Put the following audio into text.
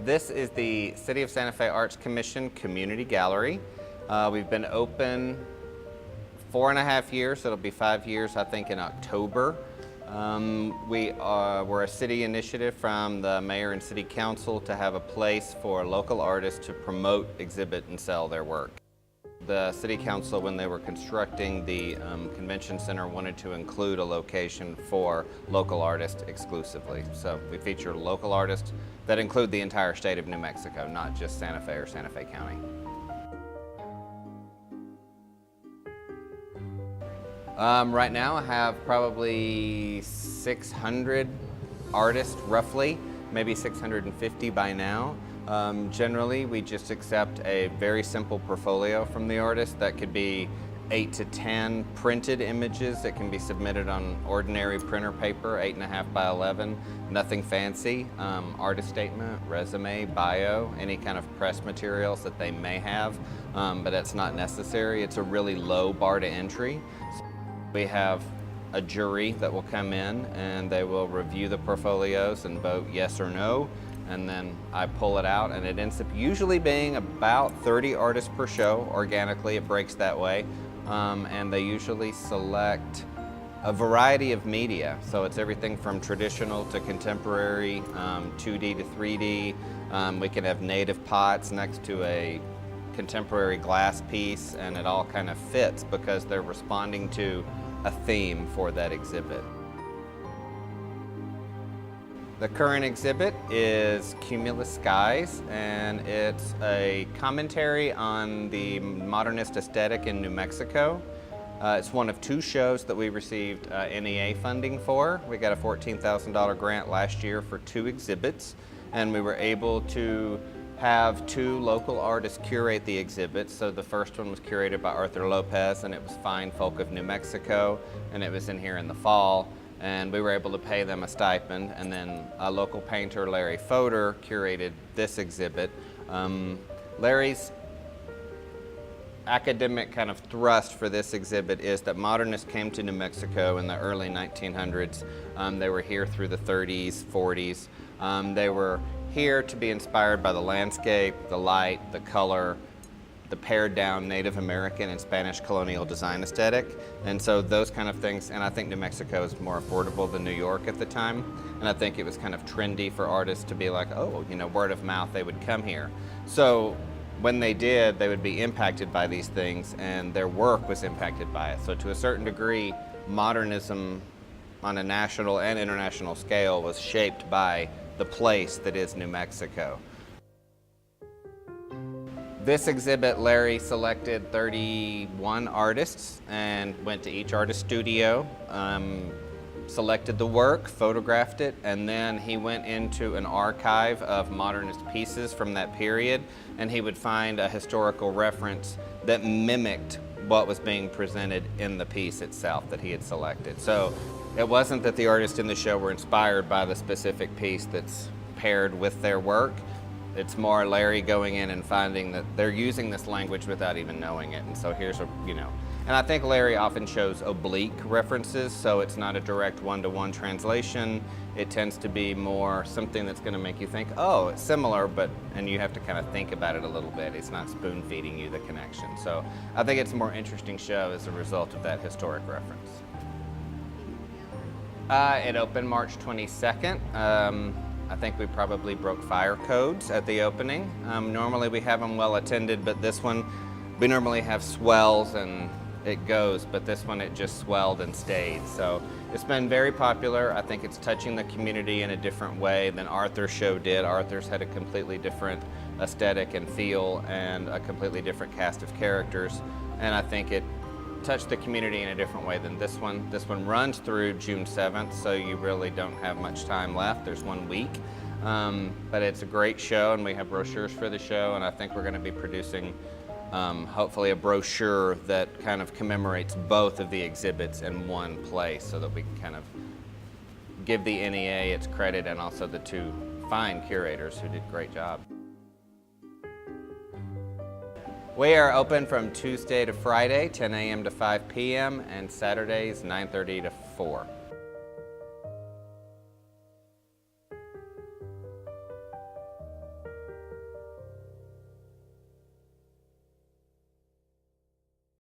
This is the City of Santa Fe Arts Commission Community Gallery. We've been open 4.5 years, so it'll be 5 years, I think, in October. We're a city initiative from the mayor and city council to have a place for local artists to promote, exhibit, and sell their work. The city council, when they were constructing the convention center, wanted to include a location for local artists exclusively. So we feature local artists that include the entire state of New Mexico, not just Santa Fe or Santa Fe County. Right now I have probably 600 artists, roughly, maybe 650 by now. Generally, we just accept a very simple portfolio from the artist. That could be 8 to 10 printed images that can be submitted on ordinary printer paper, 8.5 by 11, nothing fancy. Artist statement, resume, bio, any kind of press materials that they may have, but that's not necessary. It's a really low bar to entry. We have a jury that will come in and they will review the portfolios and vote yes or no, and then I pull it out, and it ends up usually being about 30 artists per show. Organically, it breaks that way, and they usually select a variety of media. So it's everything from traditional to contemporary, 2D to 3D. We can have native pots next to a contemporary glass piece, and it all kind of fits because they're responding to a theme for that exhibit. The current exhibit is Cumulus Skies, and it's a commentary on the modernist aesthetic in New Mexico. It's one of 2 shows that we received NEA funding for. We got a $14,000 grant last year for 2 exhibits, and we were able to have 2 local artists curate the exhibits. So the first one was curated by Arthur Lopez, and it was Fine Folk of New Mexico, and it was in here in the fall. And we were able to pay them a stipend, and then a local painter, Larry Fodor, curated this exhibit. Larry's academic kind of thrust for this exhibit is that modernists came to New Mexico in the early 1900s. They were here through the 30s, 40s. They were here to be inspired by the landscape, the light, the color, the pared down Native American and Spanish colonial design aesthetic. And so those kind of things, and I think New Mexico is more affordable than New York at the time. And I think it was kind of trendy for artists to be like, oh, you know, word of mouth, they would come here. So when they did, they would be impacted by these things, and their work was impacted by it. So to a certain degree, modernism on a national and international scale was shaped by the place that is New Mexico. This exhibit, Larry selected 31 artists and went to each artist studio, selected the work, photographed it, and then he went into an archive of modernist pieces from that period, and he would find a historical reference that mimicked what was being presented in the piece itself that he had selected. So it wasn't that the artists in the show were inspired by the specific piece that's paired with their work. It's more Larry going in and finding that they're using this language without even knowing it. And so here's a, you know, and I think Larry often shows oblique references, so it's not a direct one-to-one translation. It tends to be more something that's going to make you think, oh, it's similar, but, and you have to kind of think about it a little bit. It's not spoon-feeding you the connection. So I think it's a more interesting show as a result of that historic reference. It opened March 22nd. I think we probably broke fire codes at the opening. Normally we have them well attended, but this one, we normally have swells and it goes, but this one it just swelled and stayed. So it's been very popular. I think it's touching the community in a different way than Arthur's show did. Arthur's had a completely different aesthetic and feel and a completely different cast of characters, and I think it touched the community in a different way than this one. This one runs through June 7th, so you really don't have much time left. There's 1 week, but it's a great show, and we have brochures for the show, and I think we're going to be producing hopefully a brochure that kind of commemorates both of the exhibits in one place so that we can kind of give the NEA its credit and also the 2 fine curators who did a great job. We are open from Tuesday to Friday, 10 a.m. to 5 p.m., and Saturdays, 9:30 to 4.